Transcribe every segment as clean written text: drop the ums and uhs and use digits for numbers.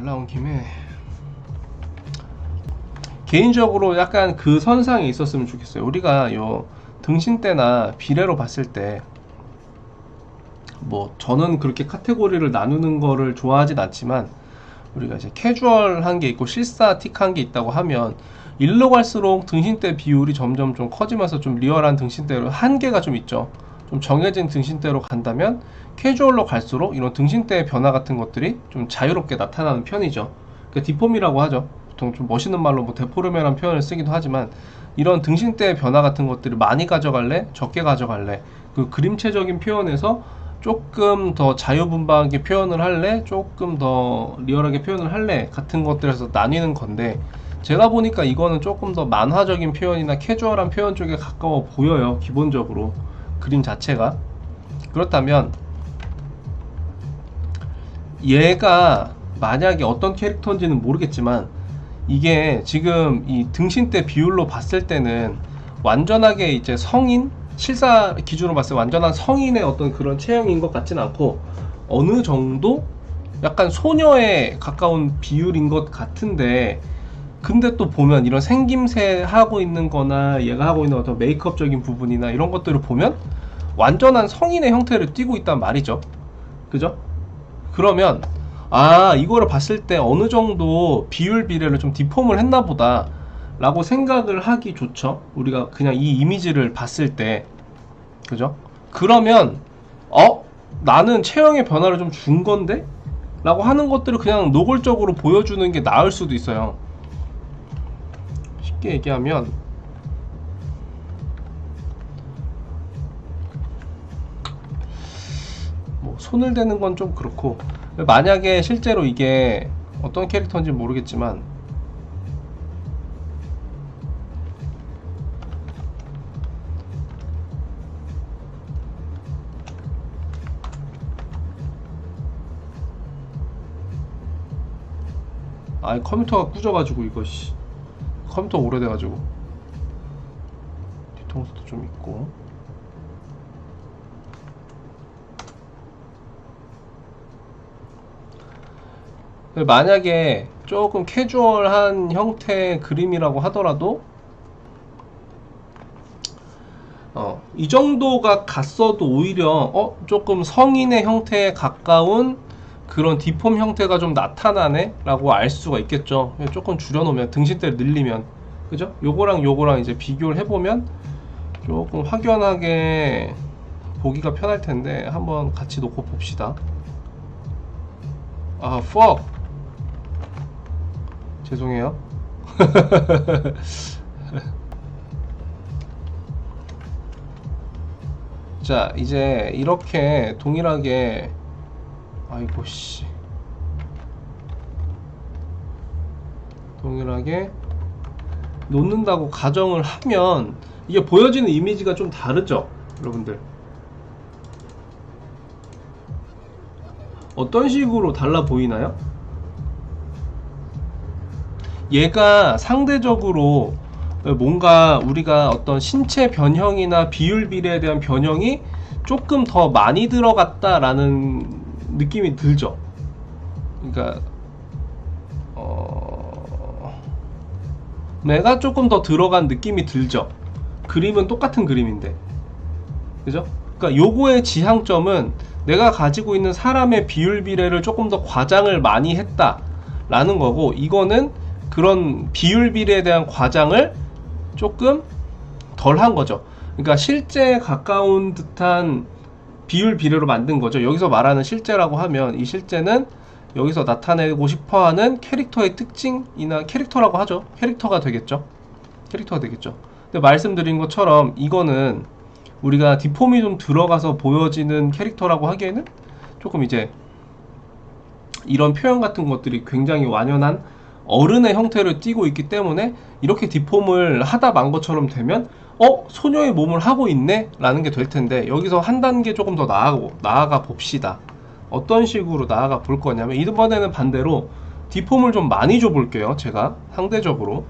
말 나온 김에 개인적으로 약간 그 선상에 있었으면 좋겠어요. 우리가 요 등신대나 비례로 봤을 때 뭐 저는 그렇게 카테고리를 나누는 거를 좋아하진 않지만 우리가 이제 캐주얼한 게 있고 실사틱한 게 있다고 하면 일로 갈수록 등신대 비율이 점점 좀 커지면서 좀 리얼한 등신대로 한계가 좀 있죠. 좀 정해진 등신대로 간다면 캐주얼로 갈수록 이런 등신대의 변화 같은 것들이 좀 자유롭게 나타나는 편이죠. 그러니까 디폼이라고 하죠. 보통 좀 멋있는 말로 뭐 데포르메라는 표현을 쓰기도 하지만 이런 등신대의 변화 같은 것들을 많이 가져갈래? 적게 가져갈래? 그 그림체적인 표현에서 조금 더 자유분방하게 표현을 할래? 조금 더 리얼하게 표현을 할래? 같은 것들에서 나뉘는 건데 제가 보니까 이거는 조금 더 만화적인 표현이나 캐주얼한 표현 쪽에 가까워 보여요. 기본적으로 그림 자체가. 그렇다면 얘가 만약에 어떤 캐릭터인지는 모르겠지만 이게 지금 이 등신대 비율로 봤을 때는 완전하게 이제 성인 실사 기준으로 봤을 때 완전한 성인의 어떤 그런 체형인 것 같진 않고 어느 정도 약간 소녀에 가까운 비율인 것 같은데 근데 또 보면 이런 생김새 하고 있는 거나 얘가 하고 있는 어떤 메이크업적인 부분이나 이런 것들을 보면 완전한 성인의 형태를 띠고 있단 말이죠. 그죠? 그러면 아 이거를 봤을 때 어느 정도 비율 비례를 좀 디폼을 했나 보다 라고 생각을 하기 좋죠. 우리가 그냥 이 이미지를 봤을 때. 그죠? 그러면 나는 체형의 변화를 좀 준 건데? 라고 하는 것들을 그냥 노골적으로 보여주는 게 나을 수도 있어요. 쉽게 얘기하면 뭐 손을 대는 건 좀 그렇고 만약에 실제로 이게 어떤 캐릭터인지 모르겠지만 아니 컴퓨터가 꾸져가지고 이거 컴퓨터 오래돼가지고 뒤통수도 좀 있고 만약에 조금 캐주얼한 형태의 그림이라고 하더라도 이 정도가 갔어도 오히려 조금 성인의 형태에 가까운 그런 디폼 형태가 좀 나타나네 라고 알 수가 있겠죠. 조금 줄여놓으면 등신대를 늘리면 그죠? 요거랑 요거랑 이제 비교를 해보면 조금 확연하게 보기가 편할 텐데 한번 같이 놓고 봅시다. 아 fuck 죄송해요. 자 이제 이렇게 동일하게 아이고 씨 동일하게 놓는다고 가정을 하면 이게 보여지는 이미지가 좀 다르죠 여러분들. 어떤 식으로 달라 보이나요? 얘가 상대적으로 뭔가 우리가 어떤 신체 변형이나 비율 비례에 대한 변형이 조금 더 많이 들어갔다라는 느낌이 들죠. 그러니까 내가 조금 더 들어간 느낌이 들죠. 그림은 똑같은 그림인데 그죠? 그러니까 요거의 지향점은 내가 가지고 있는 사람의 비율 비례를 조금 더 과장을 많이 했다 라는 거고 이거는 그런 비율 비례에 대한 과장을 조금 덜 한 거죠. 그러니까 실제에 가까운 듯한 비율 비례로 만든 거죠. 여기서 말하는 실제라고 하면 이 실제는 여기서 나타내고 싶어하는 캐릭터의 특징이나 캐릭터라고 하죠. 캐릭터가 되겠죠. 캐릭터가 되겠죠. 근데 말씀드린 것처럼 이거는 우리가 디폼이 좀 들어가서 보여지는 캐릭터라고 하기에는 조금 이제 이런 표현 같은 것들이 굉장히 완연한 어른의 형태를 띠고 있기 때문에 이렇게 디폼을 하다 만 것처럼 되면 소녀의 몸을 하고 있네 라는 게 될 텐데 여기서 한 단계 조금 더 나아가 봅시다. 어떤 식으로 나아가 볼 거냐면 이번에는 반대로 디폼을 좀 많이 줘 볼게요. 제가 상대적으로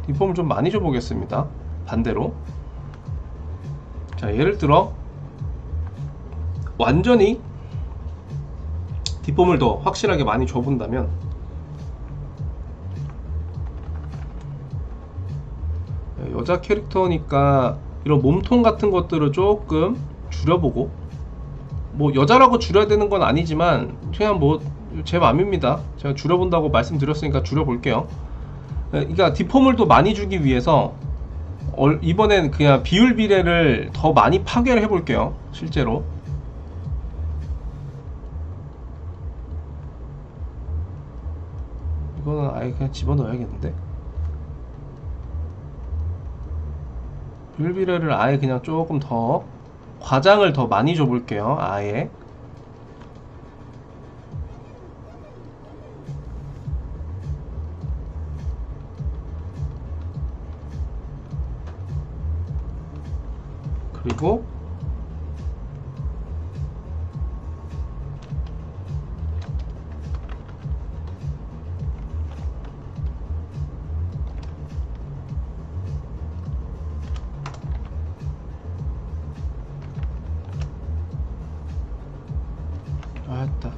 디폼을 좀 많이 줘 보겠습니다. 반대로 자 예를 들어 완전히 뒷폼을 더 확실하게 많이 줘본다면 여자 캐릭터니까 이런 몸통 같은 것들을 조금 줄여보고, 뭐 여자라고 줄여야 되는 건 아니지만 그냥 뭐 제 맘입니다. 제가 줄여본다고 말씀드렸으니까 줄여볼게요. 그러니까 뒷폼을 또 많이 주기 위해서 이번엔 그냥 비율 비례를 더 많이 파괴를 해볼게요. 실제로 이거는 아예 그냥 집어넣어야겠는데, 비율 비례를 아예 그냥 조금 더 과장을 더 많이 줘볼게요. 아예 그리고 아따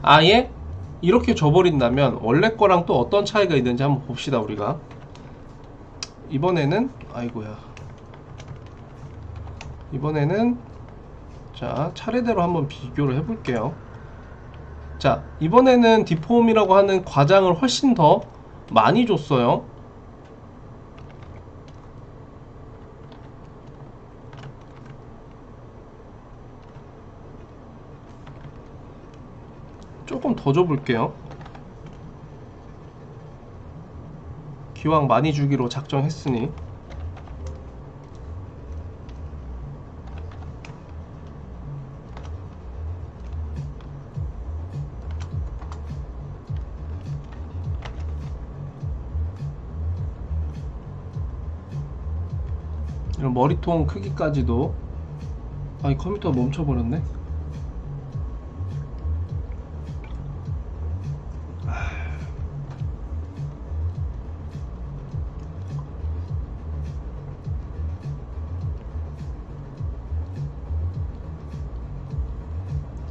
아예 이렇게 줘버린다면 원래 거랑 또 어떤 차이가 있는지 한번 봅시다. 우리가 이번에는 아이고야 이번에는 자 차례대로 한번 비교를 해볼게요. 자 이번에는 뒷폼이라고 하는 과장을 훨씬 더 많이 줬어요. 조금 더 줘볼게요. 기왕 많이 주기로 작정했으니. 이런 머리통 크기까지도. 아, 이 컴퓨터가 멈춰버렸네.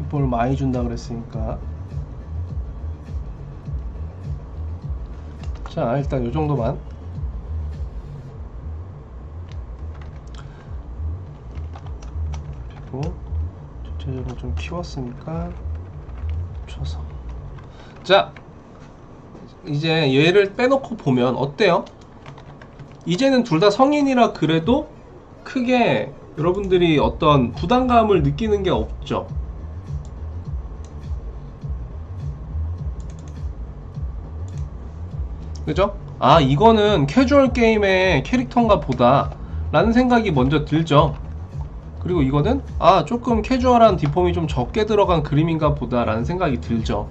볼 많이 준다 그랬으니까. 자 일단 요 정도만. 그리고 전체적으로 좀 키웠으니까 쳐서. 자 이제 얘를 빼놓고 보면 어때요? 이제는 둘 다 성인이라 그래도 크게 여러분들이 어떤 부담감을 느끼는 게 없죠. 그죠? 아 이거는 캐주얼 게임의 캐릭터인가 보다 라는 생각이 먼저 들죠. 그리고 이거는 아 조금 캐주얼한 뒷폼이 좀 적게 들어간 그림인가 보다 라는 생각이 들죠.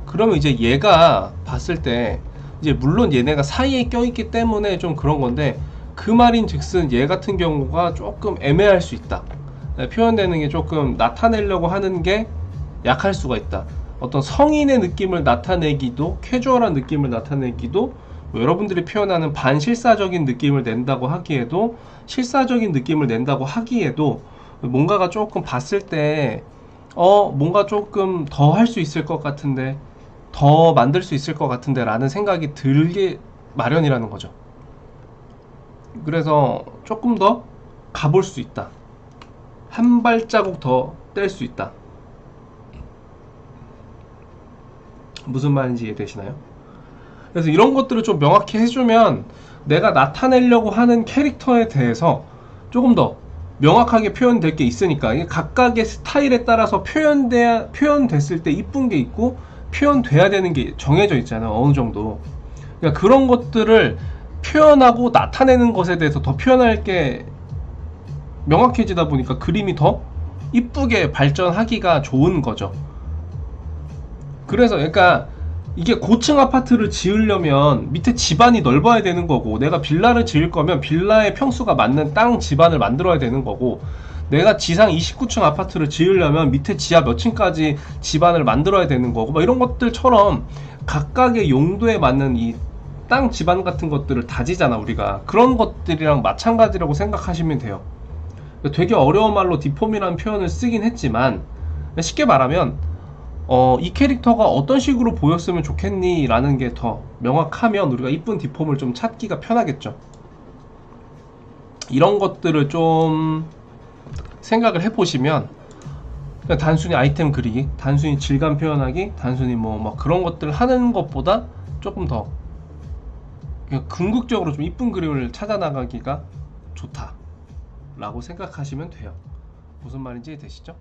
그러면 이제 얘가 봤을 때 이제 물론 얘네가 사이에 껴있기 때문에 좀 그런 건데, 그 말인 즉슨 얘 같은 경우가 조금 애매할 수 있다. 표현되는 게 조금 나타내려고 하는 게 약할 수가 있다. 어떤 성인의 느낌을 나타내기도, 캐주얼한 느낌을 나타내기도, 뭐 여러분들이 표현하는 반실사적인 느낌을 낸다고 하기에도, 실사적인 느낌을 낸다고 하기에도 뭔가가 조금 봤을 때 뭔가 조금 더 할 수 있을 것 같은데, 더 만들 수 있을 것 같은데 라는 생각이 들게 마련이라는 거죠. 그래서 조금 더 가볼 수 있다. 한 발자국 더 뗄 수 있다. 무슨 말인지 이해되시나요? 그래서 이런 것들을 좀 명확히 해주면 내가 나타내려고 하는 캐릭터에 대해서 조금 더 명확하게 표현될 게 있으니까, 이게 각각의 스타일에 따라서 표현됐을 때 이쁜 게 있고 표현돼야 되는 게 정해져 있잖아요. 어느 정도. 그러니까 그런 것들을 표현하고 나타내는 것에 대해서 더 표현할 게 명확해지다 보니까 그림이 더 이쁘게 발전하기가 좋은 거죠. 그래서 그러니까 이게 고층 아파트를 지으려면 밑에 집안이 넓어야 되는 거고, 내가 빌라를 지을 거면 빌라의 평수가 맞는 땅 집안을 만들어야 되는 거고, 내가 지상 29층 아파트를 지으려면 밑에 지하 몇 층까지 집안을 만들어야 되는 거고, 뭐 이런 것들처럼 각각의 용도에 맞는 이 땅 집안 같은 것들을 다지잖아 우리가. 그런 것들이랑 마찬가지라고 생각하시면 돼요. 되게 어려운 말로 디폼이라는 표현을 쓰긴 했지만 쉽게 말하면 이 캐릭터가 어떤 식으로 보였으면 좋겠니 라는 게 더 명확하면 우리가 이쁜 디폼을 좀 찾기가 편하겠죠. 이런 것들을 좀 생각을 해보시면 그냥 단순히 아이템 그리기, 단순히 질감 표현하기, 단순히 뭐 그런 것들 하는 것보다 조금 더 그냥 궁극적으로 좀 이쁜 그림을 찾아 나가기가 좋다 라고 생각하시면 돼요. 무슨 말인지 되시죠?